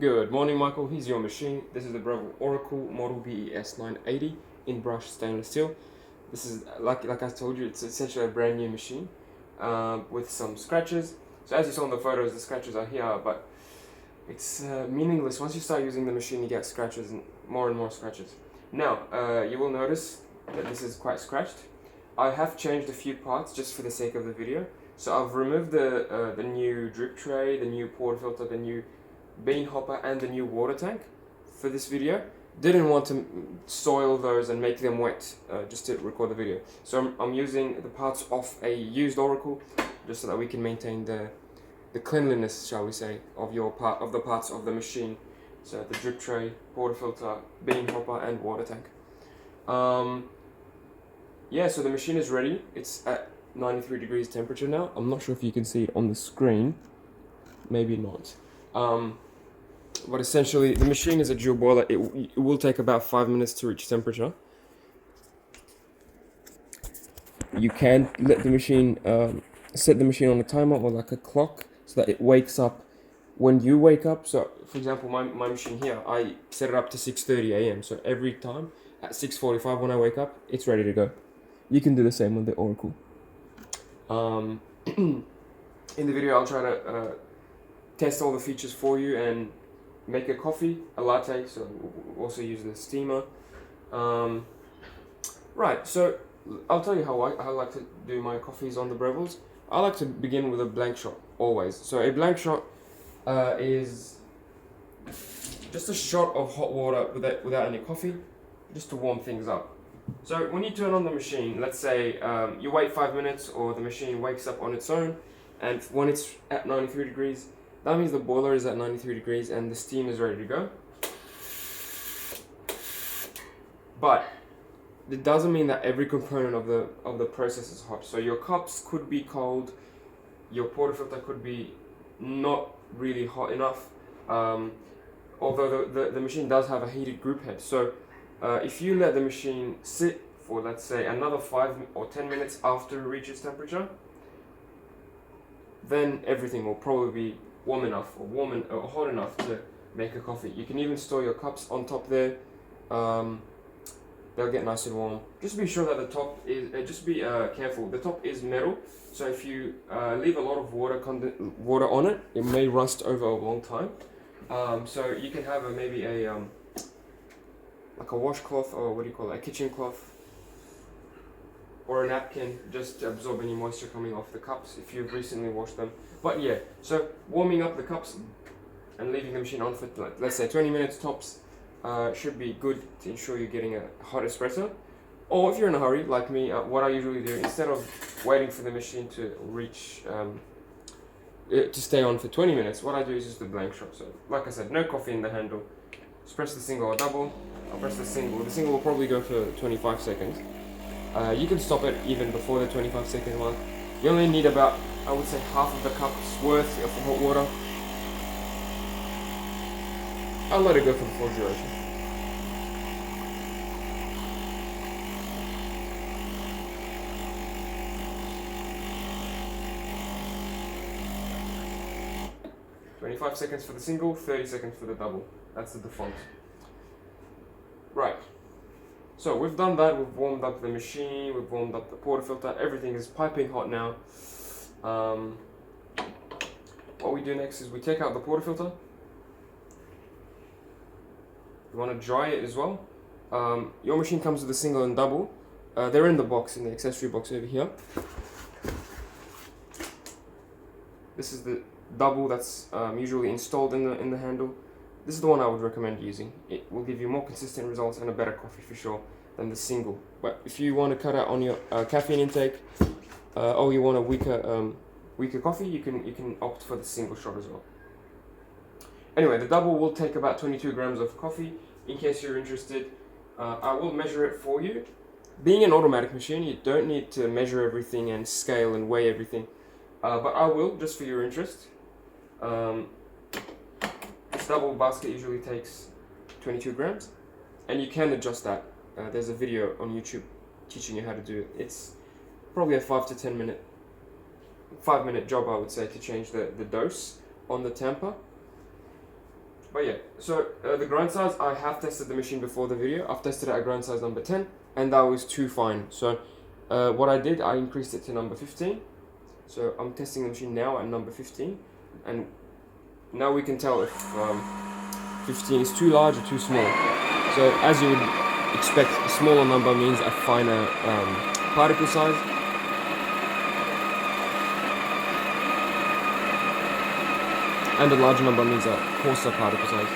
Good morning, Michael. Here's your machine. This is the Breville Oracle model BES980 in brushed stainless steel. This is like I told you, it's essentially a brand new machine with some scratches. So as you saw in the photos, the scratches are here, but it's meaningless. Once you start using the machine, you get scratches and more scratches. Now you will notice that this is quite scratched. I have changed a few parts just for the sake of the video. So I've removed the new drip tray, the new port filter, the new bean hopper and the new water tank for this video. Didn't want to soil those and make them wet just to record the video. So I'm using the parts of a used Oracle just so that we can maintain the cleanliness, shall we say, of the parts of the machine. So the drip tray, water filter, bean hopper and water tank. Yeah, so the machine is ready. It's at 93 degrees temperature now. I'm not sure if you can see it on the screen. Maybe not. But essentially, the machine is a dual boiler. It will take about 5 minutes to reach temperature. You can let the machine set the machine on a timer or like a clock so that it wakes up when you wake up. So, for example, my machine here, I set it up to 6:30 a.m. So every time at 6:45 when I wake up, it's ready to go. You can do the same with the Oracle. In the video, I'll try to test all the features for you and make a coffee, a latte, so we'll also use the steamer. Right, so I'll tell you how I like to do my coffees on the Brevilles. I like to begin with a blank shot, always. So a blank shot is just a shot of hot water without any coffee, just to warm things up. So when you turn on the machine, let's say you wait 5 minutes or the machine wakes up on its own, and when it's at 93 degrees, that means the boiler is at 93 degrees and the steam is ready to go. But it doesn't mean that every component of the process is hot. So your cups could be cold, your portafilter could be not really hot enough, although the machine does have a heated group head. So if you let the machine sit for, let's say, another 5 or 10 minutes after it reaches temperature, then everything will probably be warm enough or hot enough to make a coffee. You can even store your cups on top there. They'll get nice and warm. Just be sure that the top is, just be careful. The top is metal, so if you leave a lot of water on it, it may rust over a long time. So you can have maybe a like a washcloth, or what do you call it, a kitchen cloth, or a napkin, just to absorb any moisture coming off the cups if you've recently washed them. But yeah, so warming up the cups and leaving the machine on for, let's say, 20 minutes tops should be good to ensure you're getting a hot espresso. Or if you're in a hurry, like me, what I usually do, instead of waiting for the machine to reach, to stay on for 20 minutes, what I do is just a blank shot. So, like I said, no coffee in the handle. Just press the single or double. I'll press the single. The single will probably go for 25 seconds. You can stop it even before the 25-second mark. You only need about, I would say, half of the cup's worth of hot water. I'll let it go for the full duration. "25 seconds for the single, 30 seconds for the double." That's the default. Right. So we've done that, we've warmed up the machine, we've warmed up the portafilter, everything is piping hot now. What we do next is we take out the portafilter. You want to dry it as well. Your machine comes with a single and double. They're in the box, in the accessory box over here. This is the double that's usually installed in the handle. This is the one I would recommend using. It will give you more consistent results and a better coffee for sure than the single. But if you want to cut out on your caffeine intake, or you want a weaker coffee, you can opt for the single shot as well. Anyway, the double will take about 22 grams of coffee. In case you're interested, I will measure it for you. Being an automatic machine, you don't need to measure everything and scale and weigh everything. But I will, just for your interest. This double basket usually takes 22 grams, and you can adjust that. There's a video on YouTube teaching you how to do it. It's probably a 5 to 10 minute, 5 minute job, I would say, to change the dose on the tamper. But yeah, so the grind size, I have tested the machine before the video. I've tested it at grind size number 10, and that was too fine. So what I did, I increased it to number 15. So I'm testing the machine now at number 15, and now we can tell if 15 is too large or too small. So as you would expect, a smaller number means a finer particle size. And a larger number means a coarser particle size.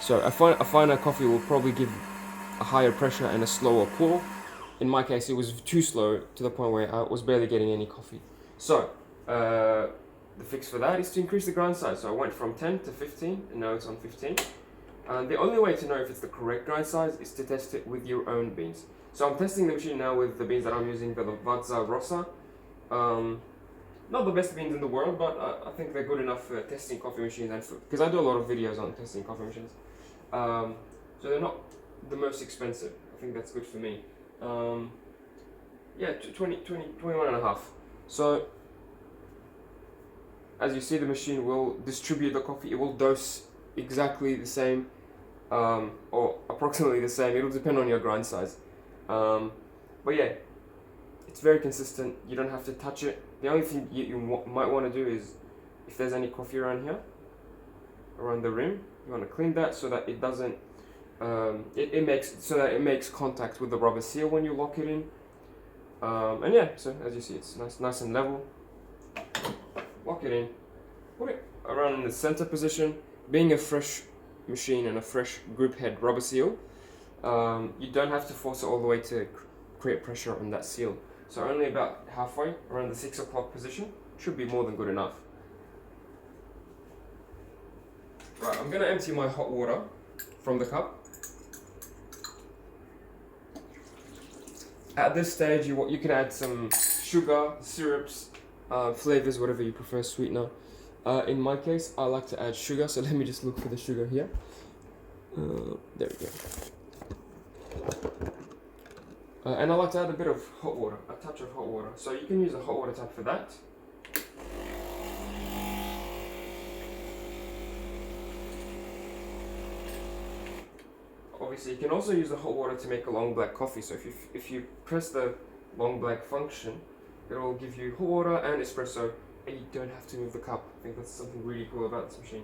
So a finer coffee will probably give a higher pressure and a slower pour. In my case, it was too slow to the point where I was barely getting any coffee. So the fix for that is to increase the grind size. So I went from 10 to 15, and now it's on 15. The only way to know if it's the correct grind size is to test it with your own beans. So I'm testing the machine now with the beans that I'm using, the Lavazza Rossa. Not the best beans in the world, but I think they're good enough for testing coffee machines, and because I do a lot of videos on testing coffee machines. So they're not the most expensive. I think that's good for me. Yeah, 21 and a half. So as you see, the machine will distribute the coffee. It will dose exactly the same, or approximately the same. It'll depend on your grind size. But yeah, it's very consistent. You don't have to touch it. The only thing you might want to do is, if there's any coffee around here, around the rim, you want to clean that so that it doesn't, it makes contact with the rubber seal when you lock it in. And yeah, so as you see, it's nice and level. Lock it in, put it around in the center position. Being a fresh machine and a fresh group head rubber seal, you don't have to force it all the way to create pressure on that seal. So only about halfway, around the 6 o'clock position, should be more than good enough. Right, I'm going to empty my hot water from the cup. At this stage, you can add some sugar, syrups, flavors, whatever you prefer, sweetener. In my case, I like to add sugar, so let me just look for the sugar here. There we go. And I like to add a bit of hot water, a touch of hot water. So you can use a hot water tap for that. Obviously, you can also use the hot water to make a long black coffee. So if you press the long black function, it will give you hot water and espresso, and you don't have to move the cup. I think that's something really cool about this machine.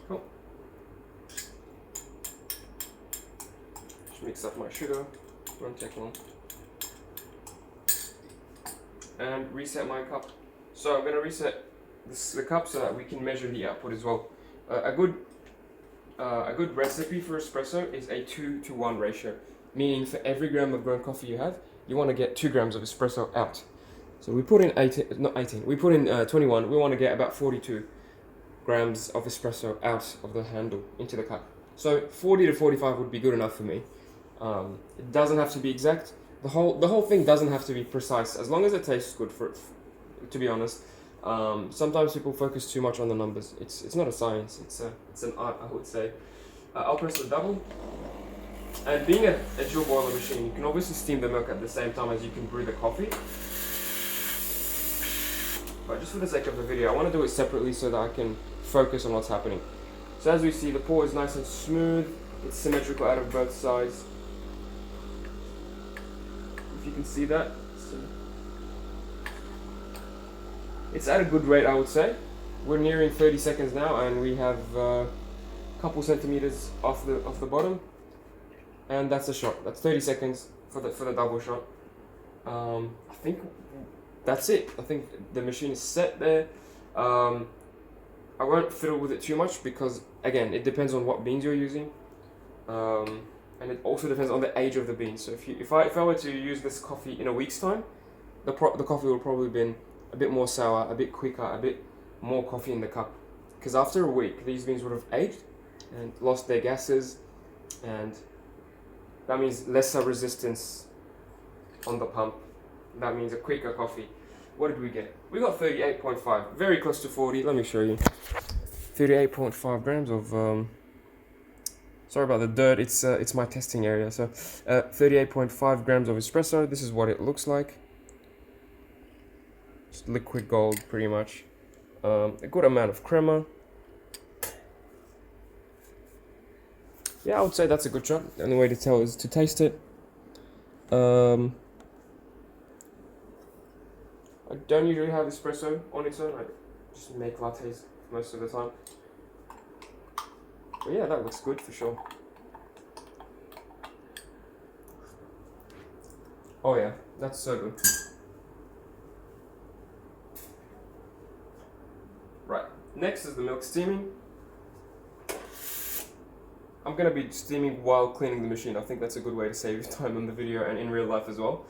Cool. Just mix up my sugar, won't take long. And reset my cup. So I'm going to reset the cup so that we can measure the output as well. A good recipe for espresso is a 2-to-1 ratio, meaning for every gram of ground coffee you have, you want to get 2 grams of espresso out. So we put in 18, we put in 21, we want to get about 42 grams of espresso out of the handle into the cup. So 40 to 45 would be good enough for me. It doesn't have to be exact. The whole thing doesn't have to be precise, as long as it tastes good. To be honest, sometimes people focus too much on the numbers. It's not a science. It's an art, I would say. I'll press the double. And being a dual boiler machine, you can obviously steam the milk at the same time as you can brew the coffee. But just for the sake of the video, I want to do it separately so that I can focus on what's happening. So as we see, the pour is nice and smooth. It's symmetrical out of both sides. If you can see that, it's at a good rate, I would say. We're nearing 30 seconds now, and we have a couple centimeters off the bottom, and that's a shot. That's 30 seconds for the double shot. I think that's it. I think the machine is set there. I won't fiddle with it too much because, again, it depends on what beans you're using. And it also depends on the age of the beans. So if I were to use this coffee in a week's time, the coffee will probably be a bit more sour, a bit quicker, a bit more coffee in the cup. Because after a week, these beans would have aged and lost their gases, and that means lesser resistance on the pump. That means a quicker coffee. what did we get? We got 38.5, very close to 40. Let me show you. 38.5 grams of sorry about the dirt, it's my testing area. So 38.5 grams of espresso. This is what it looks like. Just liquid gold pretty much. A good amount of crema. Yeah, I would say that's a good shot. The only way to tell is to taste it. I don't usually have espresso on its own. I just make lattes most of the time. But yeah, that looks good for sure. Oh yeah, that's so good. Right, next is the milk steaming. I'm going to be steaming while cleaning the machine. I think that's a good way to save time on the video and in real life as well.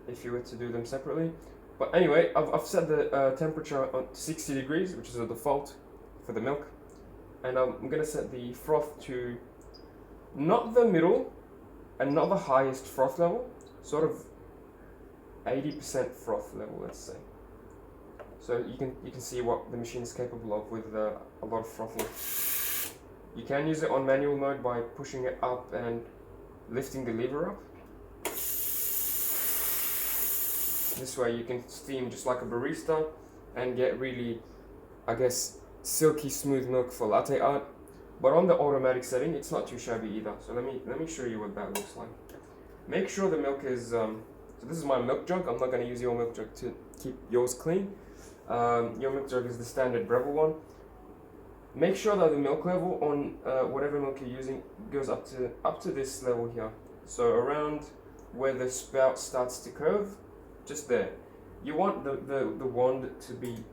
If you were to do them separately. But anyway, I've set the temperature on 60 degrees, which is the default for the milk. And I'm going to set the froth to not the middle and not the highest froth level, sort of 80% froth level, let's say. So you can see what the machine is capable of with a lot of frothing. You can use it on manual mode by pushing it up and lifting the lever up. This way you can steam just like a barista and get really, I guess, silky smooth milk for latte art. But on the automatic setting, it's not too shabby either. So let me show you what that looks like. Make sure the milk is, so this is my milk jug. I'm not going to use your milk jug to keep yours clean. Your milk jug is the standard Breville one. Make sure that the milk level on whatever milk you're using goes up to this level here. So around where the spout starts to curve, just there. You want the wand to be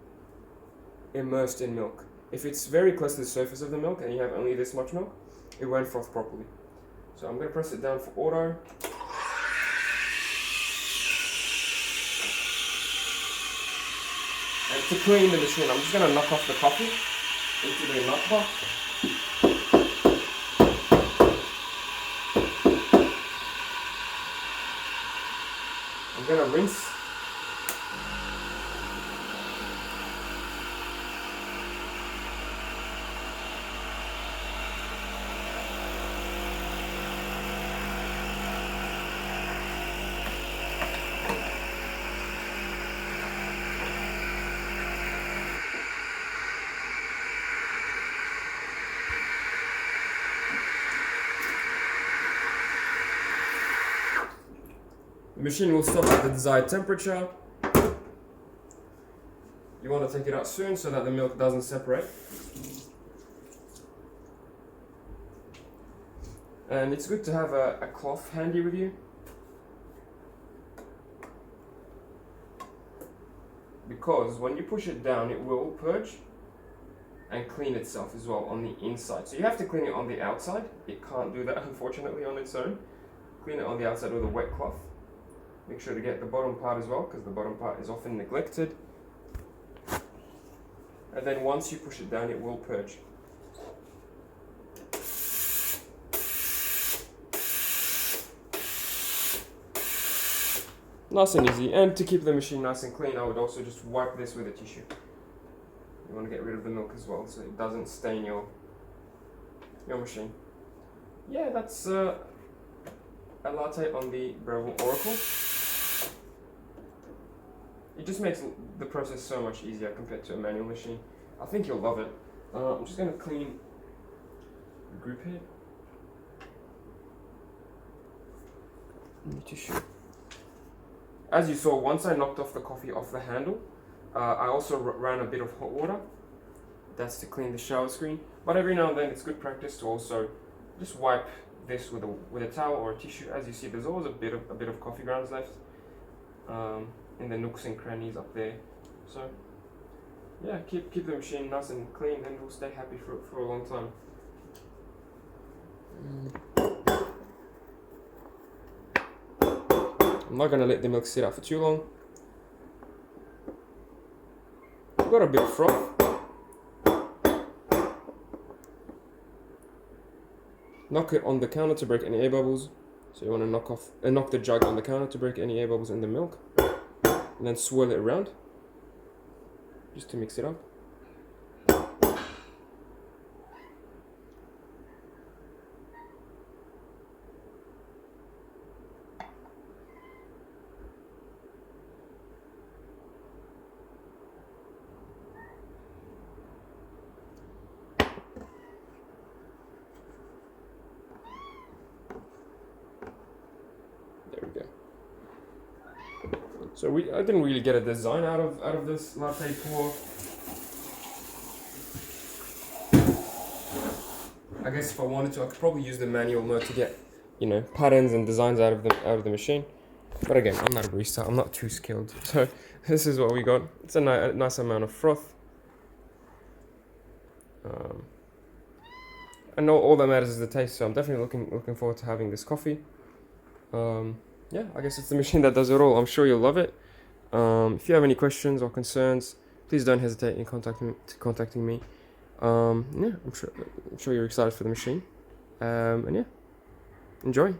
immersed in milk. If it's very close to the surface of the milk and you have only this much milk, it won't froth properly. So I'm going to press it down for auto. And to clean the machine, I'm just going to knock off the coffee into the nut box. I'm going to rinse. The machine will stop at the desired temperature. You want to take it out soon so that the milk doesn't separate. And it's good to have a cloth handy with you, because when you push it down it will purge and clean itself as well on the inside. So you have to clean it on the outside. It can't do that unfortunately on its own. Clean it on the outside with a wet cloth. Make sure to get the bottom part as well, because the bottom part is often neglected. And then once you push it down, it will purge. Nice and easy. And to keep the machine nice and clean, I would also just wipe this with a tissue. You want to get rid of the milk as well, so it doesn't stain your machine. Yeah, that's a latte on the Breville Oracle. It just makes the process so much easier compared to a manual machine. I think you'll love it. I'm just going to clean the group head. Tissue. As you saw, once I knocked off the coffee off the handle, I also ran a bit of hot water. That's to clean the shower screen. But every now and then it's good practice to also just wipe this with a towel or a tissue. As you see, there's always a bit of coffee grounds left in the nooks and crannies up there. So yeah, keep the machine nice and clean, and we'll stay happy for a long time. I'm not gonna let the milk sit out for too long. I've got a bit of froth. Knock it on the counter to break any air bubbles. So you want to knock the jug on the counter to break any air bubbles in the milk. and then swirl it around just to mix it up. There we go. So I didn't really get a design out of this latte pour. I guess if I wanted to, I could probably use the manual mode to get, you know, patterns and designs out of the machine. But again, I'm not a barista. I'm not too skilled. So this is what we got. It's a nice amount of froth. I know all that matters is the taste. So I'm definitely looking forward to having this coffee. Yeah, I guess it's the machine that does it all. I'm sure you'll love it. If you have any questions or concerns, please don't hesitate in contacting me. Yeah, I'm sure you're excited for the machine. And yeah, enjoy.